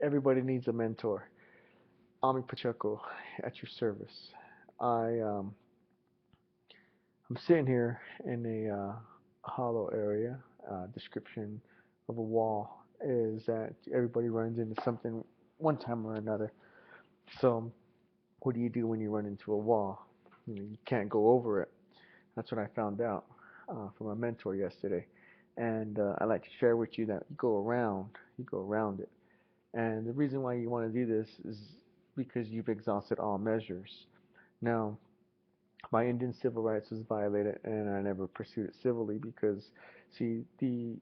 Everybody needs a mentor. I'm Pacheco at your service. I I'm sitting here in a hollow area. Description of a wall is that everybody runs into something one time or another. So what do you do when you run into a wall? You can't go over it. That's what I found out from a mentor yesterday, and I'd like to share with you that you go around it. And the reason why you want to do this is because you've exhausted all measures. Now, my Indian civil rights was violated, and I never pursued it civilly because, see, the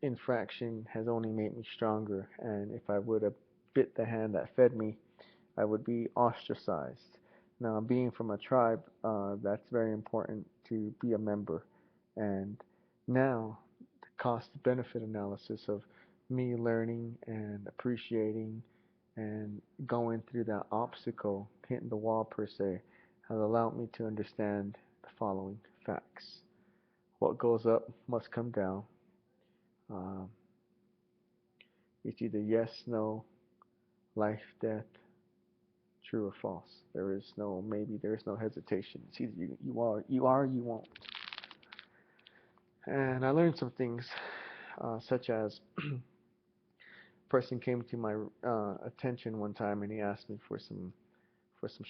infraction has only made me stronger. And if I would have bit the hand that fed me, I would be ostracized. Now, being from a tribe, that's very important to be a member. And now, the cost benefit analysis of me learning and appreciating and going through that obstacle, hitting the wall per se, has allowed me to understand the following facts. What goes up must come down. Um, it's either yes, no, life, death, true or false. There is no maybe. There is no hesitation. It's either you are, you won't. And I learned some things, such as a person came to my attention one time and he asked me for some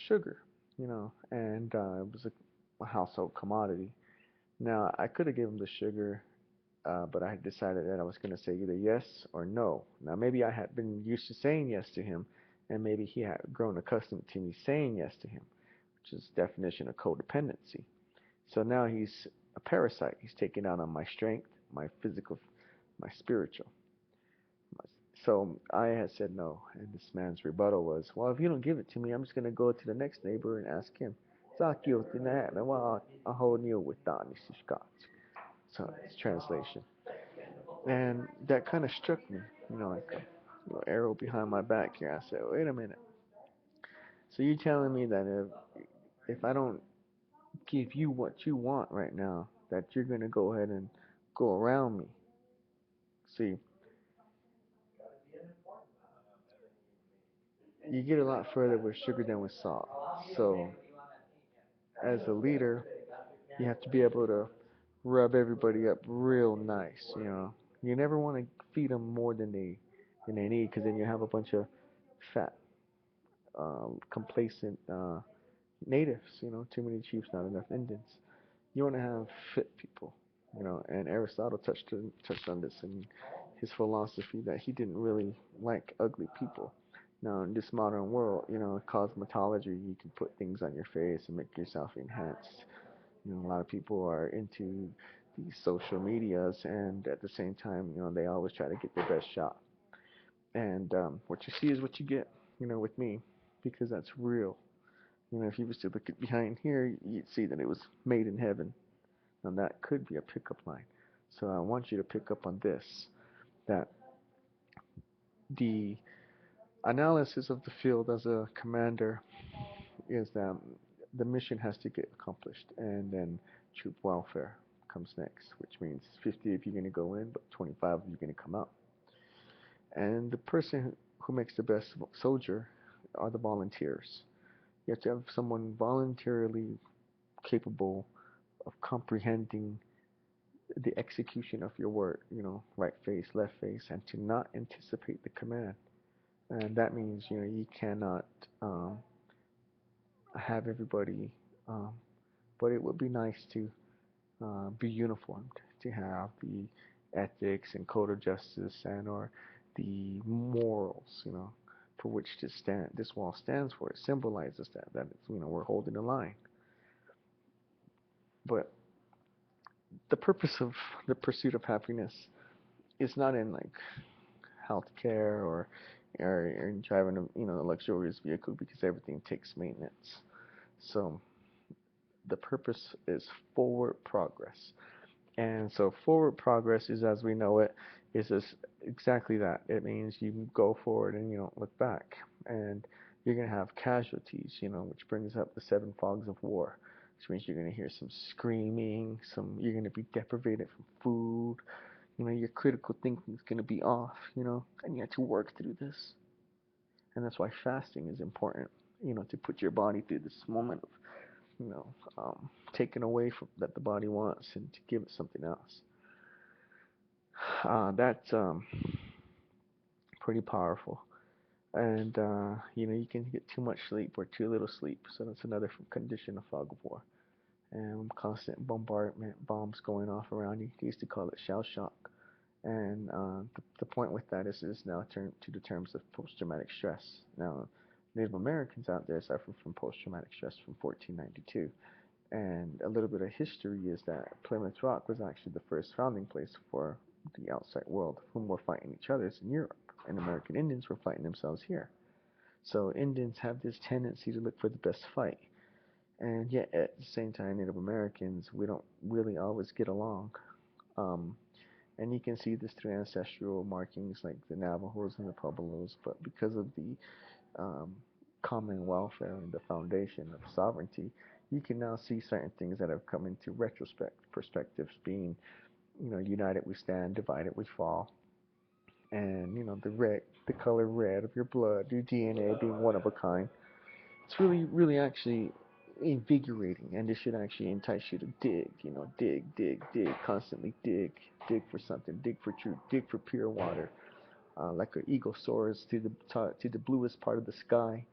sugar, and it was a household commodity. Now I could have given him the sugar, but I had decided that I was going to say either yes or no. Now maybe I had been used to saying yes to him, and maybe he had grown accustomed to me saying yes to him, which is the definition of codependency. So now he's a parasite. He's taking out on my strength, my physical, my spiritual. So I had said no, and this man's rebuttal was, "Well, if you don't give it to me, I'm just gonna go to the next neighbor and ask him." So it's translation, and that kind of struck me, like a little arrow behind my back here. I said, "Wait a minute. So you're telling me that if I don't give you what you want right now, that you're gonna go ahead and go around me?" See, you get a lot further with sugar than with salt. So, as a leader, you have to be able to rub everybody up real nice. You never want to feed them more than they need, because then you have a bunch of fat, complacent natives. Too many chiefs, not enough Indians. You want to have fit people. And Aristotle touched on this in his philosophy that he didn't really like ugly people. Now, in this modern world, cosmetology, you can put things on your face and make yourself enhanced. A lot of people are into these social medias, and at the same time, they always try to get their best shot. And what you see is what you get, with me, because that's real. If you was to look at behind here, you'd see that it was made in heaven. And that could be a pickup line. So I want you to pick up on this, that the analysis of the field as a commander is that the mission has to get accomplished, and then troop welfare comes next, which means 50 if you're going to go in, but 25 if you're going to come out. And the person who makes the best soldier are the volunteers. You have to have someone voluntarily capable of comprehending the execution of your word, right face, left face, and to not anticipate the command. And that means, you cannot have everybody, um, but it would be nice to be uniformed, to have the ethics and code of justice and or the morals, for which this wall stands for. It symbolizes that it's, we're holding the line. But the purpose of the pursuit of happiness is not in like healthcare or in driving a luxurious vehicle, because everything takes maintenance. So the purpose is forward progress. And so forward progress is, as we know it, is this, exactly that. It means you go forward and you don't look back. And you're going to have casualties, which brings up the seven fogs of war, which means you're going to hear some screaming, you're going to be deprivated from food, Your critical thinking is going to be off, and you have to work through this. And that's why fasting is important, to put your body through this moment of, you know, taking away from that the body wants and to give it something else. That's pretty powerful. And, you can get too much sleep or too little sleep. So that's another condition of fog of war. And constant bombardment, bombs going off around you. They used to call it shell shock. And the point with that is now turned to the terms of post-traumatic stress. Now, Native Americans out there suffer from post-traumatic stress from 1492. And a little bit of history is that Plymouth Rock was actually the first founding place for the outside world, whom were fighting each other in Europe, and American Indians were fighting themselves here. So Indians have this tendency to look for the best fight, and yet at the same time, Native Americans, we don't really always get along. Um, and you can see this through ancestral markings like the Navajos and the Pueblos, but because of the um, common welfare and the foundation of sovereignty, you can now see certain things that have come into retrospect perspectives being, united we stand, divided we fall, and the color red of your blood, your DNA being one of a kind. It's really, really actually invigorating, and this should actually entice you to dig, dig, dig, dig, constantly dig for something, dig for truth, dig for pure water. Like an eagle soars to the bluest part of the sky.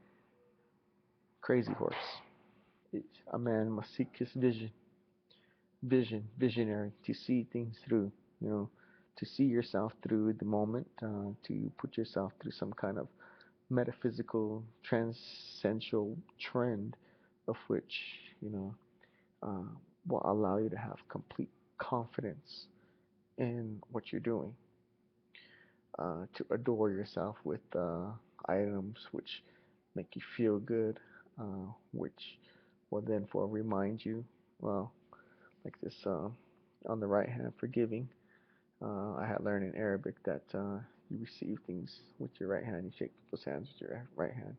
Crazy horse. A man must seek his visionary, to see things through, you know, to see yourself through the moment, to put yourself through some kind of metaphysical, transcendental trend of which, you know, uh, will allow you to have complete confidence in what you're doing, to adore yourself with items which make you feel good, which will then for remind you, well, like this on the right hand, forgiving. I had learned in Arabic that you receive things with your right hand, you shake people's hands with your right hand.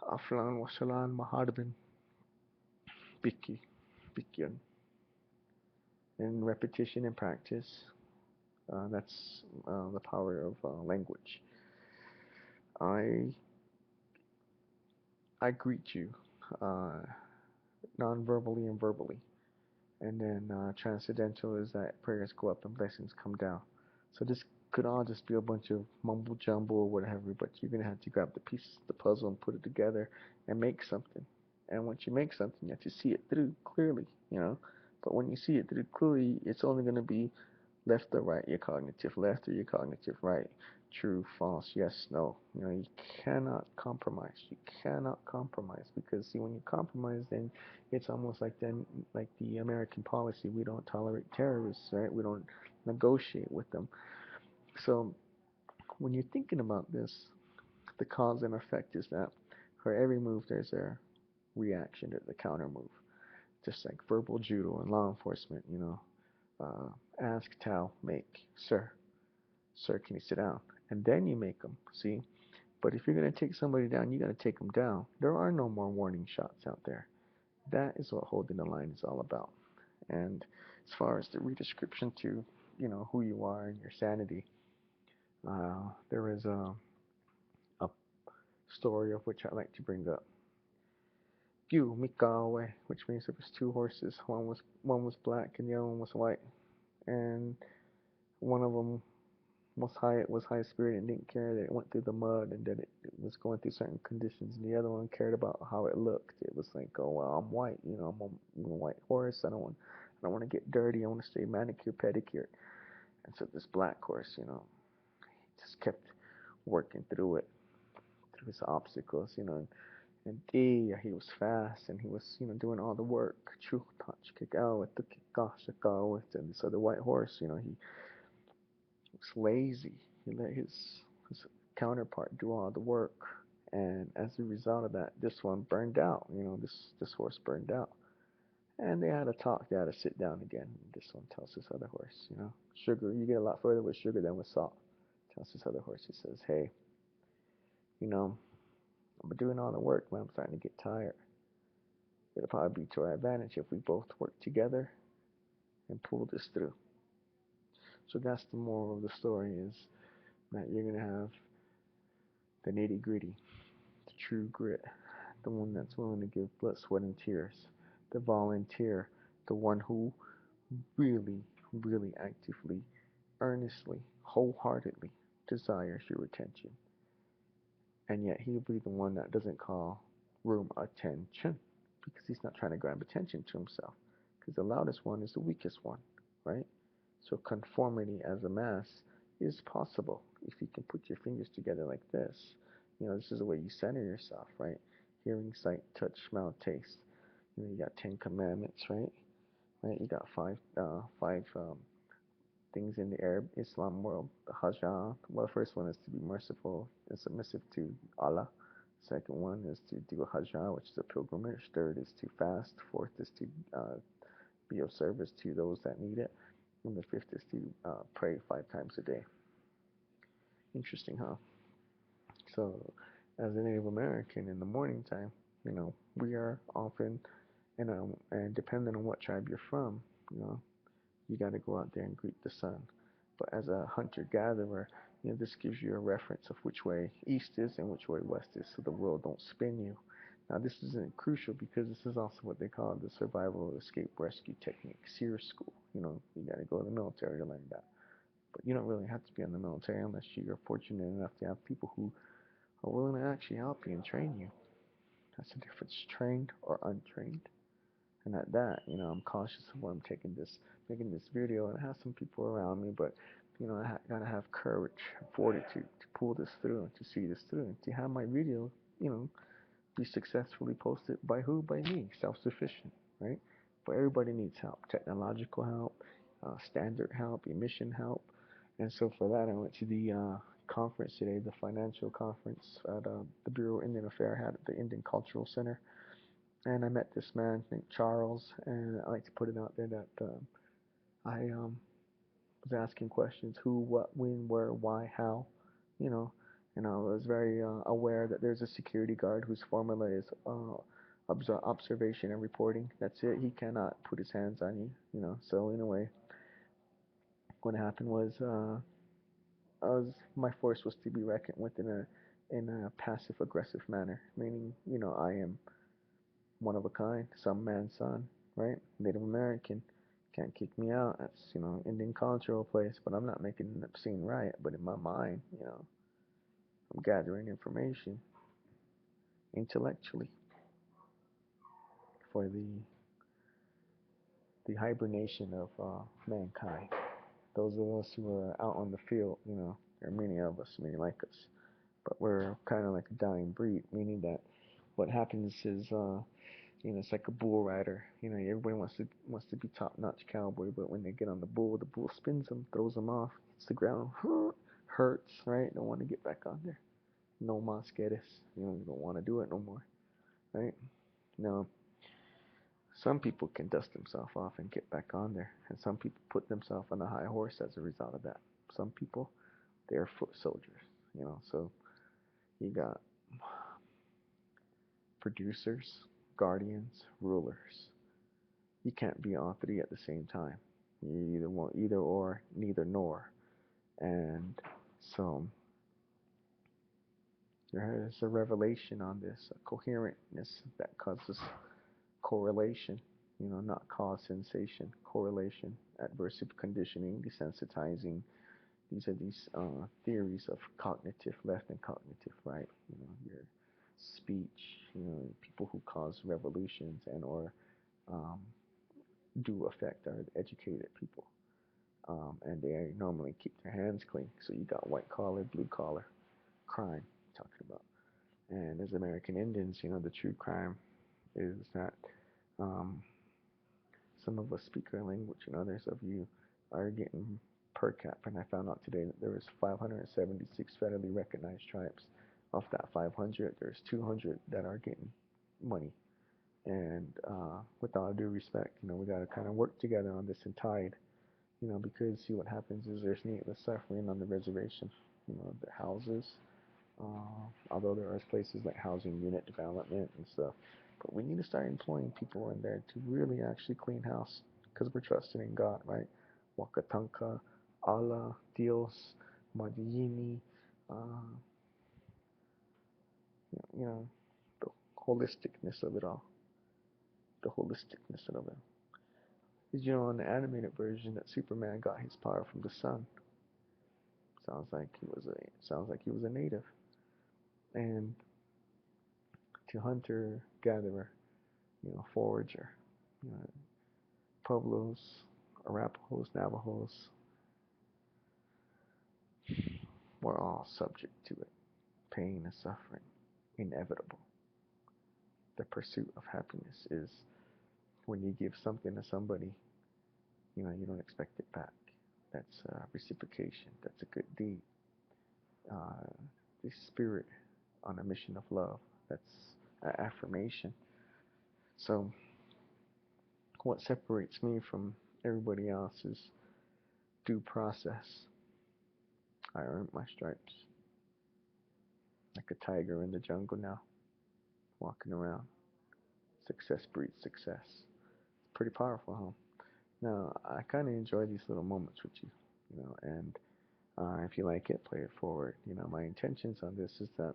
Aflan wa shalan maharbin biki, bikyan. In repetition and practice, that's the power of language. I I greet you uh, non-verbally and verbally. And then transcendental is that prayers go up and blessings come down. So this could all just be a bunch of mumble jumble or whatever, but you're gonna have to grab the pieces of the puzzle and put it together and make something. And once you make something, you have to see it through clearly. But when you see it through clearly, it's only gonna be left or right, your cognitive left or your cognitive right, true, false, yes, no. You cannot compromise. You cannot compromise because see, when you compromise, then it's almost like the American policy. We don't tolerate terrorists, right? We don't negotiate with them. So when you're thinking about this, the cause and effect is that for every move there's a reaction, there's a counter move. Just like verbal judo and law enforcement, ask, tell, make, sir. Sir, can you sit down? And then you make them, see? But if you're going to take somebody down, you got to take them down. There are no more warning shots out there. That is what holding the line is all about. And as far as the redescription to, who you are and your sanity, there is a story of which I like to bring up. Gyu Mikawe, which means there was two horses. One was black and the other one was white. And one of them was high spirited and didn't care that it went through the mud and that it was going through certain conditions, and the other one cared about how it looked. It was like, oh well, I'm white, I'm a white horse. I don't want to get dirty. I want to stay manicured, pedicured. And so this black horse, just kept working through it, through his obstacles, and he was fast and he was, doing all the work. And so the white horse, he was lazy. He let his counterpart do all the work, and as a result of that, this one burned out. This horse burned out, and they had a talk. They had to sit down again. This one tells this other horse, sugar. You get a lot further with sugar than with salt. Tells this other horse. He says, hey, I'm doing all the work, but I'm starting to get tired. It'll probably be to our advantage if we both work together and pull this through. So that's the moral of the story is that you're gonna have the nitty gritty, the true grit, the one that's willing to give blood, sweat, and tears, the volunteer, the one who really, really actively, earnestly, wholeheartedly desires your attention. And yet he'll be the one that doesn't call room attention because he's not trying to grab attention to himself. Because the loudest one is the weakest one, right? So conformity as a mass is possible if you can put your fingers together like this. This is the way you center yourself, right? Hearing, sight, touch, smell, taste. You got 10 commandments, right? Right. You got five things in the Arab Islam world. The Hajjah. Well, the first one is to be merciful and submissive to Allah. Second one is to do a Hajjah, which is a pilgrimage. Third is to fast. Fourth is to be of service to those that need it. And the fifth is to pray 5 times a day. Interesting, huh? So, as a Native American in the morning time, we are often, and depending on what tribe you're from, you got to go out there and greet the sun. But as a hunter gatherer, this gives you a reference of which way east is and which way west is, so the world don't spin you. Now, this isn't crucial because this is also what they call the survival escape rescue technique, SEER school. You got to go to the military to learn that. But you don't really have to be in the military unless you're fortunate enough to have people who are willing to actually help you and train you. That's the difference, trained or untrained. And at that, I'm cautious of where I'm making this video, and I have some people around me, but I gotta have courage, fortitude to pull this through and to see this through and to have my video, be successfully posted by who? By me, self-sufficient, right? But everybody needs help, technological help, standard help, emission help, and so for that, I went to the conference today, the financial conference at the Bureau of Indian Affairs had at the Indian Cultural Center, and I met this man named Charles, and I like to put it out there that I was asking questions: who, what, when, where, why, how, you know, and I was very aware that there's a security guard whose formula is observation and reporting. That's it. He cannot put his hands on you. So in a way, what happened was, my force was to be reckoned with in a passive aggressive manner, meaning I am one of a kind, some man's son, right? Native American. Can't kick me out. That's, Indian cultural place, but I'm not making an obscene riot. But in my mind, I'm gathering information intellectually for the hibernation of mankind. Those of us who are out on the field, there are many of us, many like us, but we're kind of like a dying breed, meaning that what happens is it's like a bull rider. Everybody wants to be top-notch cowboy, but when they get on the bull spins them, throws them off, hits the ground, hurts, right? Don't want to get back on there. No mas quieres. You don't want to do it no more, right? Now, some people can dust themselves off and get back on there, and some people put themselves on a high horse as a result of that. Some people, they're foot soldiers, So you got producers, guardians, rulers. You can't be all three at the same time. You either want either or, neither nor. And so there is a revelation on this, a coherentness that causes correlation, not cause sensation, correlation, adversive conditioning, desensitizing. These are these theories of cognitive left and cognitive right. Your speech, people who cause revolutions and or um, do affect our educated people. And they normally keep their hands clean. So you got white collar, blue collar crime talking about. And as American Indians, the true crime is that um, some of us speak our language and others of you are getting per cap. And I found out today that there was 576 federally recognized tribes. Of that 500, there's 200 that are getting money. And with all due respect, we got to kind of work together on this and tide. Because see what happens is there's needless suffering on the reservation. The houses, although there are places like housing unit development and stuff, but we need to start employing people in there to really actually clean house because we're trusting in God, right? Wakatanka, Allah, Dios, Madiyini, uh, you know, the holisticness of it all. The holisticness of it. Did you know in the animated version that Superman got his power from the sun? Sounds like he was a native. And to hunter, gatherer, forager, you know, Pueblos, Arapahoes, Navajos were all subject to it. Pain and suffering, inevitable. The pursuit of happiness is when you give something to somebody, you don't expect it back. That's reciprocation. That's a good deed. Uh, the spirit on a mission of love. That's an affirmation. So, what separates me from everybody else is due process. I earned my stripes. Like a tiger in the jungle now, walking around. Success breeds success. Pretty powerful, huh? Now, I kind of enjoy these little moments with you, and if you like it, play it forward. My intentions on this is that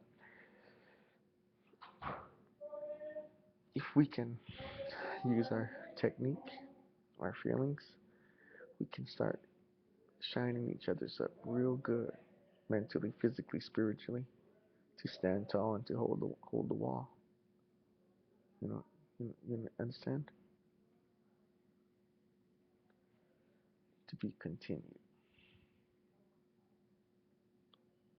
if we can use our technique, our feelings, we can start shining each other's up real good, mentally, physically, spiritually, to stand tall and to hold the wall. You understand? To be continued.